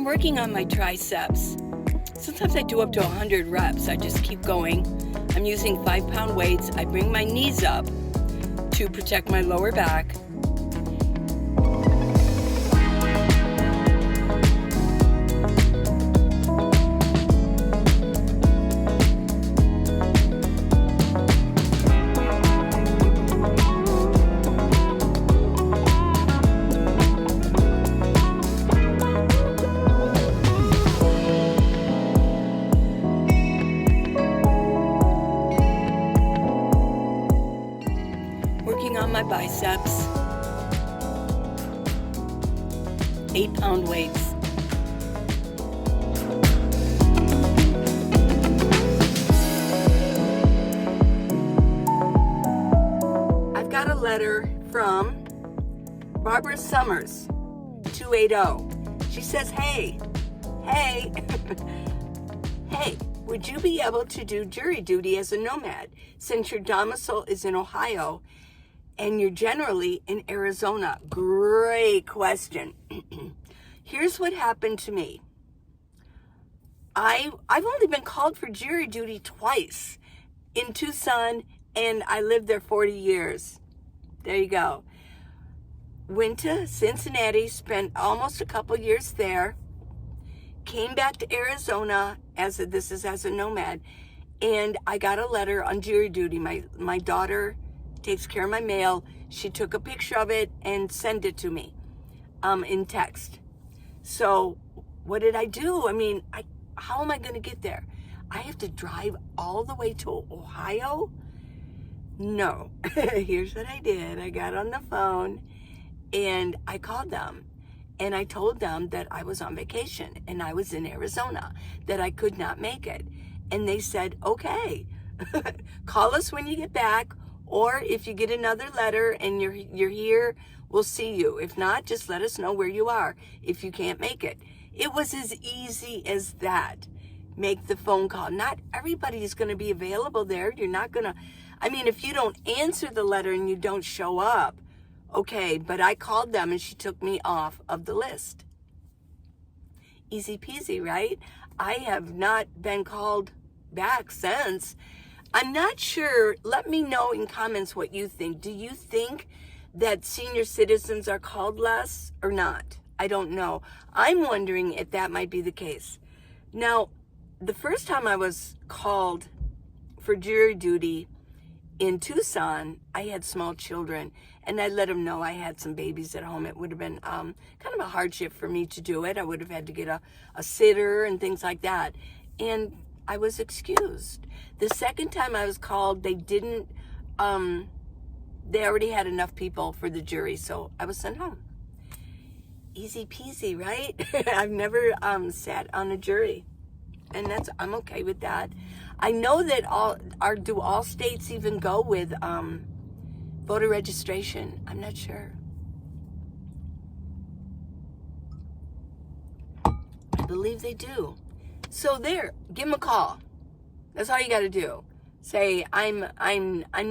working on my triceps. Sometimes I do up to 100 reps. I just keep going. I'm using 5-pound weights. I bring my knees up to protect my lower back. Working on my biceps, 8-pound weights. I've got a letter from Barbara Summers, 280. She says, hey, hey, would you be able to do jury duty as a nomad since your domicile is in Ohio and you're generally in Arizona? Great question. Here's what happened to me. I've only been called for jury duty twice in Tucson, and I lived there 40 years. There you go. Went to Cincinnati, spent almost a couple years there, came back to Arizona as a nomad, and I got a letter on jury duty. My daughter takes care of my mail. She took a picture of it and sent it to me in text. So what did I do? I mean, how am I going to get there? I have to drive all the way to Ohio? No. Here's what I did. I got on the phone and I called them and I told them that I was on vacation and I was in Arizona, that I could not make it. And they said, okay, call us when you get back, or if you get another letter and you're here, we'll see you. If not, just let us know where you are if you can't make it. It was as easy as that. Make the phone call. Not everybody is going to be available there. You're not going to, if you don't answer the letter and you don't show up, okay, but I called them and she took me off of the list. Easy peasy, right? I have not been called back since. I'm not sure. Let me know in comments what you think. Do you think that senior citizens are called less or not? I don't know. I'm wondering if that might be the case. Now, the first time I was called for jury duty in Tucson, I had small children, and I let them know I had some babies at home. It would have been kind of a hardship for me to do it. I would have had to get a sitter and things like that. And I was excused. The second time I was called, they didn't, they already had enough people for the jury, so I was sent home. Easy peasy, right? I've never sat on a jury, and I'm okay with that. I know that do all states even go with voter registration? I'm not sure. I believe they do. So there, give them a call. That's all you got to do. Say, I'm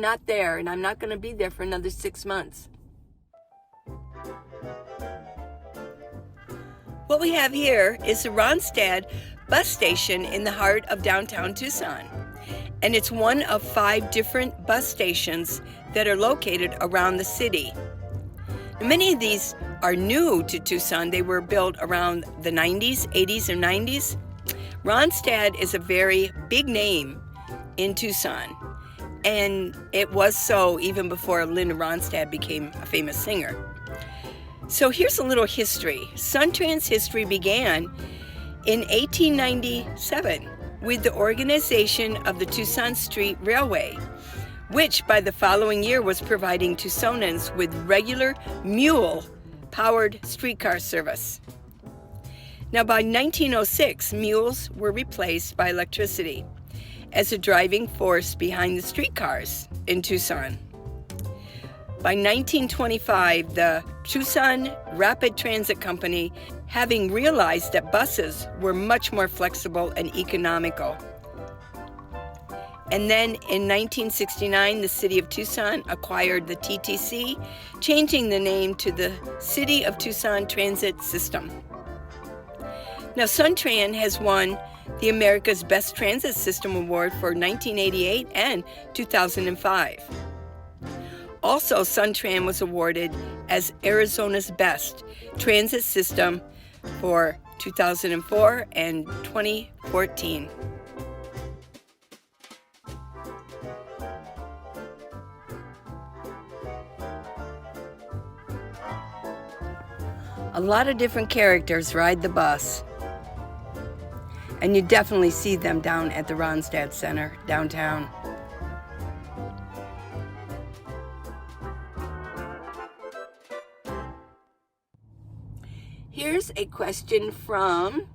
not there, and I'm not going to be there for another 6 months. What we have here is the Ronstadt bus station in the heart of downtown Tucson. And it's one of 5 different bus stations that are located around the city. And many of these are new to Tucson. They were built around the 90s, 80s, and 90s. Ronstadt is a very big name in Tucson, and it was so even before Linda Ronstadt became a famous singer. So here's a little history. Suntrans history began in 1897 with the organization of the Tucson Street Railway, which by the following year was providing Tucsonans with regular mule-powered streetcar service. Now, by 1906, mules were replaced by electricity as a driving force behind the streetcars in Tucson. By 1925, the Tucson Rapid Transit Company, having realized that buses were much more flexible and economical. And then in 1969, the city of Tucson acquired the TTC, changing the name to the City of Tucson Transit System. Now, Suntran has won the America's Best Transit System Award for 1988 and 2005. Also, Suntran was awarded as Arizona's Best Transit System for 2004 and 2014. A lot of different characters ride the bus. And you definitely see them down at the Ronstadt Center downtown. Here's a question from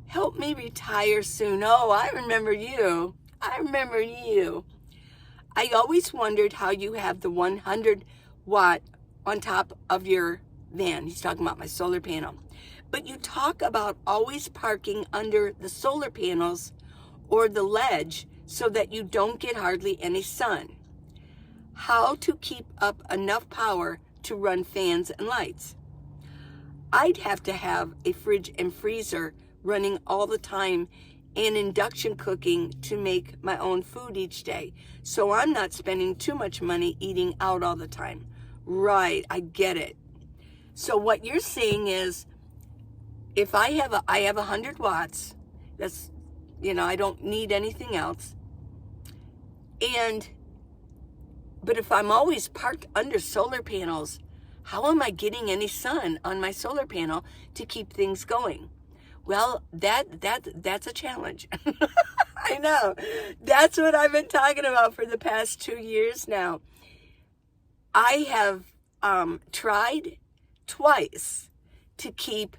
Help Me Retire Soon. Oh, I remember you. I always wondered how you have the 100 watt on top of your van. He's talking about my solar panel. But you talk about always parking under the solar panels or the ledge so that you don't get hardly any sun. How to keep up enough power to run fans and lights? I'd have to have a fridge and freezer running all the time and induction cooking to make my own food each day. So I'm not spending too much money eating out all the time. Right, I get it. So what you're saying is, if I have 100 watts, that's, I don't need anything else. But if I'm always parked under solar panels, how am I getting any sun on my solar panel to keep things going? Well, that's a challenge. I know. That's what I've been talking about for the past 2 years now. I have tried twice to keep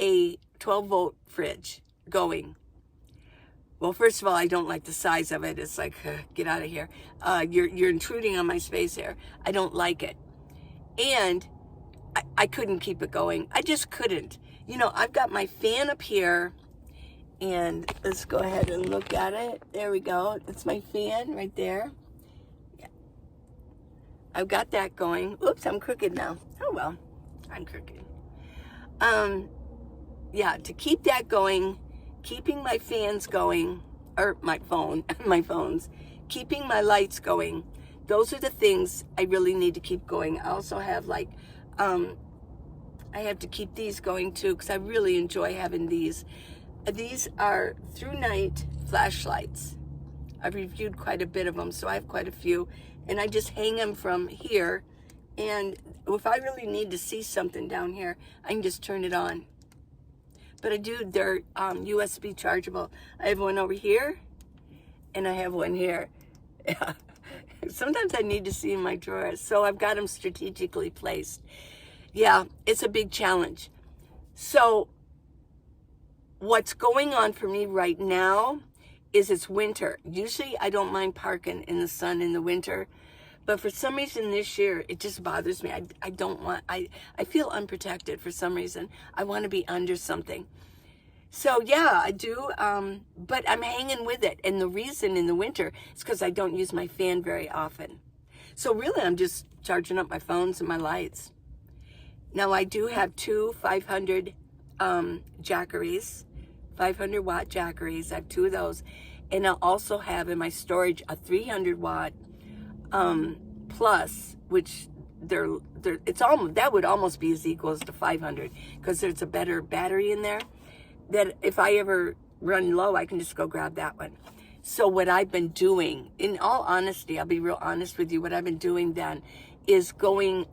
a 12-volt fridge going. Well, first of all, I don't like the size of it. It's like, get out of here. You're intruding on my space here. I don't like it. And I couldn't keep it going. I just couldn't. I've got my fan up here, and let's go ahead and look at it. There we go. It's my fan right there. Yeah. I've got that going. Oops, I'm crooked now. Oh, well, I'm crooked. Yeah, to keep that going, keeping my fans going, or my phones, keeping my lights going, those are the things I really need to keep going. I also have I have to keep these going too, because I really enjoy having these. These are through night flashlights. I've reviewed quite a bit of them, so I have quite a few, and I just hang them from here, and if I really need to see something down here, I can just turn it on. But they're USB chargeable. I have one over here, and I have one here. Yeah. Sometimes I need to see in my drawers, so I've got them strategically placed. Yeah, it's a big challenge. So what's going on for me right now is it's winter. Usually I don't mind parking in the sun in the winter, but for some reason this year, it just bothers me. I feel unprotected for some reason. I want to be under something. So yeah, I do, but I'm hanging with it. And the reason in the winter is because I don't use my fan very often. So really, I'm just charging up my phones and my lights. Now I do have two 500 Jackeries, 500 watt Jackeries. I have two of those. And I also have in my storage a 300 watt plus, which that would almost be as equal as to 500, because there's a better battery in there that if I ever run low, I can just go grab that one. So what I've been doing, in all honesty, I'll be real honest with you, what I've been doing then is going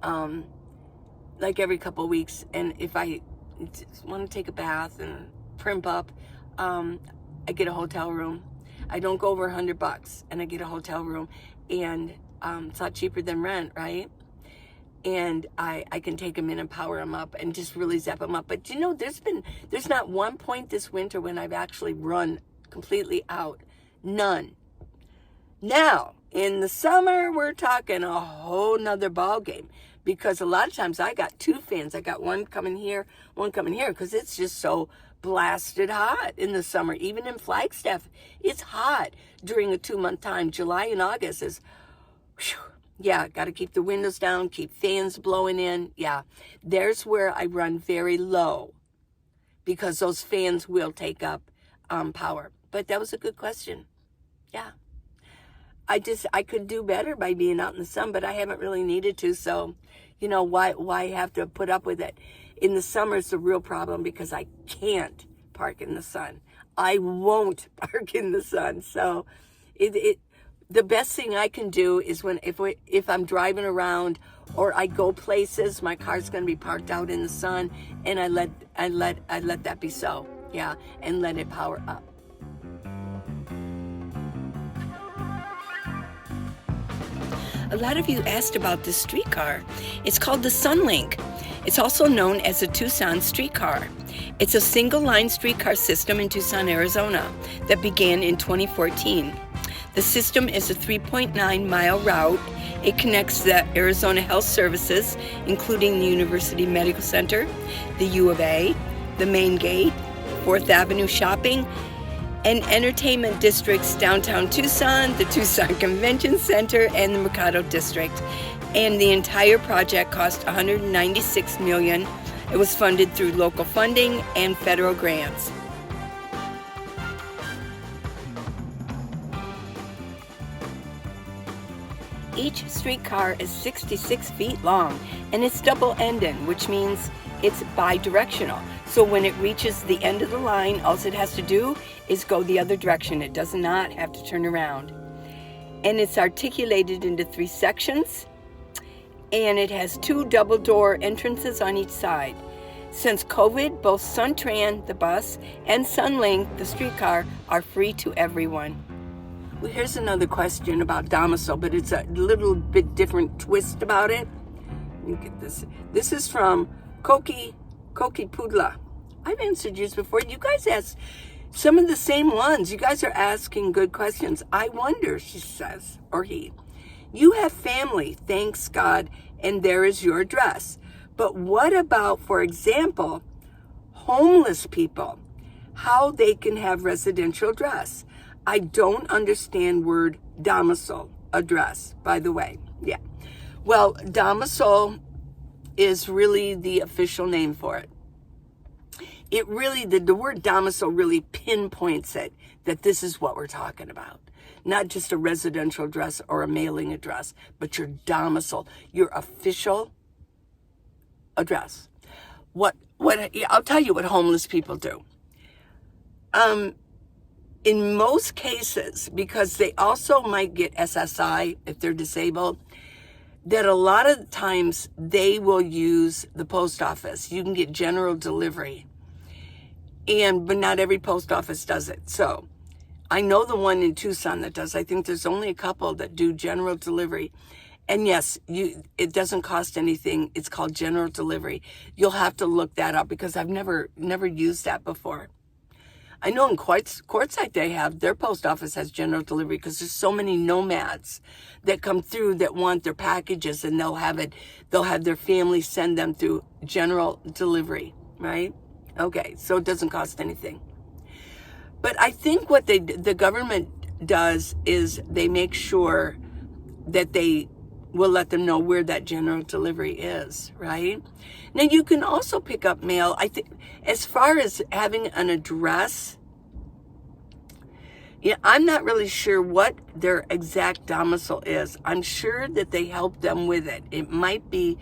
like every couple of weeks, and if I want to take a bath and primp up, I get a hotel room. I don't go over $100, and I get a hotel room, and it's a lot cheaper than rent, right? And I can take them in and power them up and just really zap them up. But there's not one point this winter when I've actually run completely out. None. Now, in the summer, we're talking a whole nother ball game, because a lot of times I got two fans. I got one coming here, because it's just so blasted hot in the summer. Even in Flagstaff, it's hot during a 2-month time. July and August is, whew, yeah, got to keep the windows down, keep fans blowing in. Yeah, there's where I run very low. because those fans will take up power. But that was a good question. Yeah. I could do better by being out in the sun, but I haven't really needed to. So, why have to put up with it? In the summer, it's a real problem because I can't park in the sun. I won't park in the sun. So the best thing I can do is if I'm driving around or I go places, my car's going to be parked out in the sun, and I let that be so. Yeah, and let it power up. A lot of you asked about this streetcar. It's called the Sunlink. It's also known as the Tucson Streetcar. It's a single-line streetcar system in Tucson, Arizona that began in 2014. The system is a 3.9-mile route. It connects the Arizona Health Services, including the University Medical Center, the U of A, the Main Gate, 4th Avenue Shopping, and entertainment districts downtown Tucson, the Tucson Convention Center, and the Mercado District. And the entire project cost $196 million. It was funded through local funding and federal grants. Each streetcar is 66 feet long, and it's double-ended, which means it's bi-directional. So when it reaches the end of the line, all it has to do is go the other direction. It does not have to turn around. And it's articulated into 3 sections, and it has 2 double-door entrances on each side. Since COVID, both SunTran, the bus, and Sunlink, the streetcar, are free to everyone. Well, here's another question about domicile, but it's a little bit different twist about it. Let me get this. This is from Koki Pudla. I've answered yours before. You guys asked some of the same ones. You guys are asking good questions. I wonder, she says, or he. You have family, thanks God, and there is your address. But what about, for example, homeless people? How they can have residential address? I don't understand word domicile, address, by the way. Yeah. Well, domicile is really the official name for it. It really, the word domicile really pinpoints it, that this is what we're talking about. Not just a residential address or a mailing address, but your domicile, your official address. I'll tell you what homeless people do. In most cases, because they also might get SSI if they're disabled, that a lot of times they will use the post office. You can get general delivery, but not every post office does it. So I know the one in Tucson that does. I think there's only a couple that do general delivery. And yes, it doesn't cost anything. It's called general delivery. You'll have to look that up because I've never used that before. I know in Quartzsite their post office has general delivery because there's so many nomads that come through that want their packages, and they'll have their family send them through general delivery, right? Okay, so it doesn't cost anything. But I think what the government does is they make sure that they will let them know where that general delivery is, right? Now, you can also pick up mail. I think as far as having an address, I'm not really sure what their exact domicile is. I'm sure that they help them with it. It might be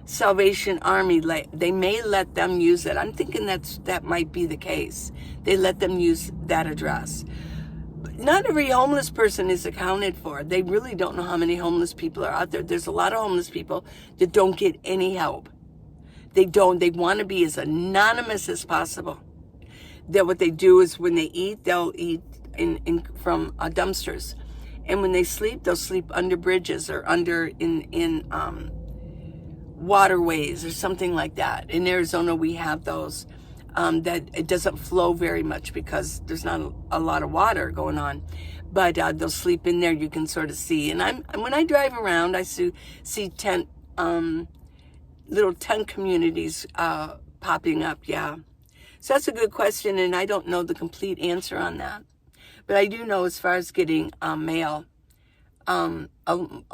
Salvation Army. They may let them use it. I'm thinking that might be the case. They let them use that address. Not every homeless person is accounted for. They really don't know how many homeless people are out there. There's a lot of homeless people that don't get any help. They want to be as anonymous as possible. That what they do is when they eat, they'll eat from dumpsters. And when they sleep, they'll sleep under bridges or in waterways or something like that. In Arizona, we have those. That it doesn't flow very much because there's not a lot of water going on, but they'll sleep in there. You can sort of see, and when I drive around, I see little tent communities popping up. Yeah, so that's a good question, and I don't know the complete answer on that, but I do know as far as getting mail, a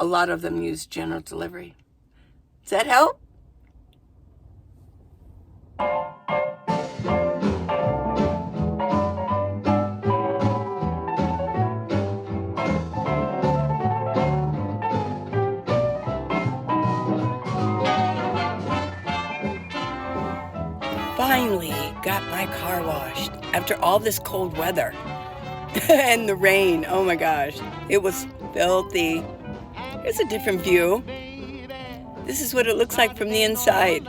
lot of them use general delivery. Does that help? finally got my car washed after all this cold weather and the rain. Oh my gosh, it was filthy. Here's a different view. This is what it looks like from the inside.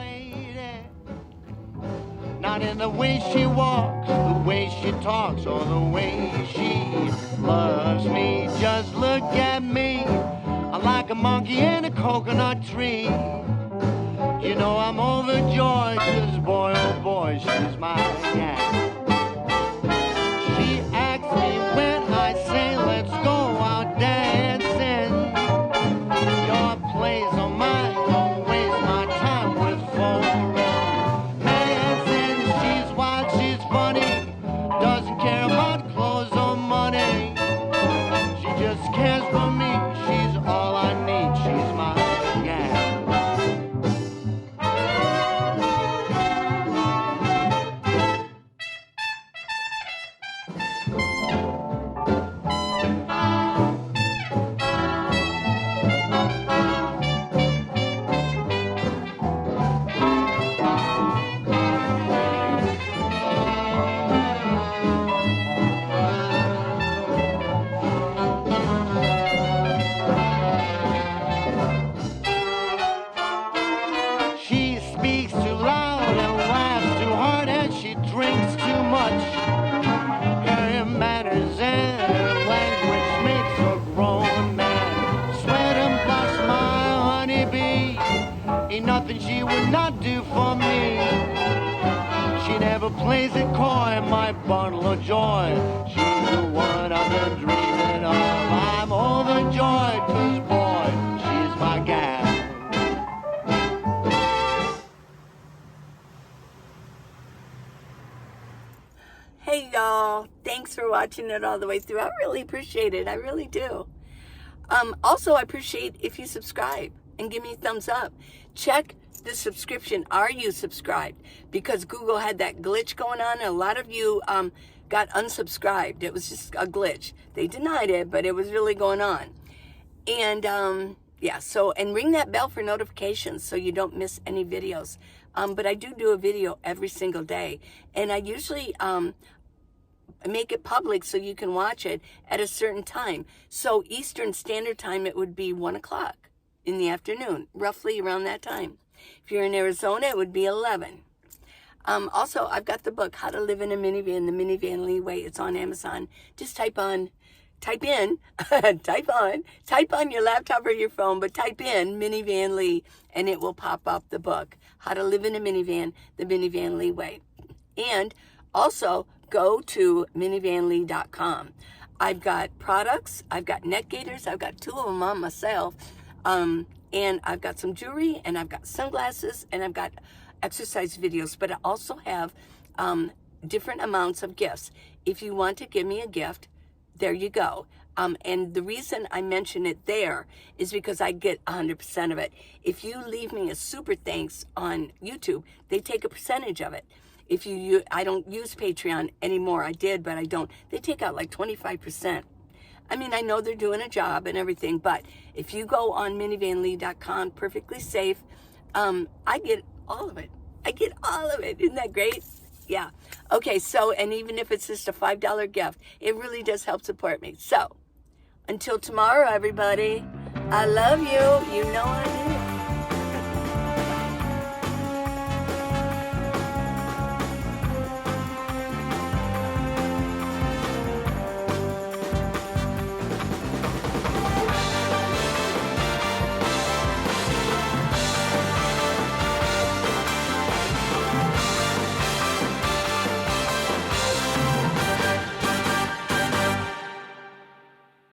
Not in the way she walks, the way she talks, or the way she loves me. Just look at me, I'm like a monkey in a coconut tree. You know I'm overjoyed, 'cause boy, oh boy, she's my gal. She asks me when I say let's go out dancing. Your place or mine, don't waste my time with phone romancing. She's wild, she's funny, doesn't care about clothes or money. She just cares for me, she's all I need, she's my gal. She speaks too loud and laughs too hard, and she drinks too much. Her manners and her language makes a grown man sweat and blush. My honeybee, ain't nothing she would not do for me. She never plays it coy, my bundle of joy. She's the one I've been dreaming of. I'm overjoyed, 'cause boy, she's my gal. Hey y'all, thanks for watching it all the way through. I really appreciate it. I really do. Also, I appreciate if you subscribe and give me a thumbs up. Check the subscription. Are you subscribed? Because Google had that glitch going on, and a lot of you got unsubscribed. It was just a glitch. They denied it, but it was really going on. And yeah, so, and ring that bell for notifications so you don't miss any videos. But I do a video every single day, and I usually make it public so you can watch it at a certain time. So Eastern Standard Time, it would be 1 o'clock in the afternoon, roughly around that time. If you're in Arizona, it would be 11. Also, I've got the book, How to Live in a Minivan, the Minivan Lee Way. It's on Amazon. Just type on your laptop or your phone, but type in Minivan Lee, and it will pop up the book, How to Live in a Minivan, the Minivan Lee Way. And also, go to minivanlee.com. I've got products, I've got neck gaiters, I've got 2 of them on myself, and I've got some jewelry, and I've got sunglasses, and I've got exercise videos, but I also have different amounts of gifts. If you want to give me a gift, there you go. And the reason I mention it there is because I get 100% of it. If you leave me a super thanks on YouTube, they take a percentage of it. If I don't use Patreon anymore. I did, but I don't. They take out like 25%. I mean, I know they're doing a job and everything, but if you go on minivanlee.com, perfectly safe, I get all of it. I get all of it. Isn't that great? Yeah. Okay, so, and even if it's just a $5 gift, it really does help support me. So, until tomorrow, everybody, I love you. You know I do.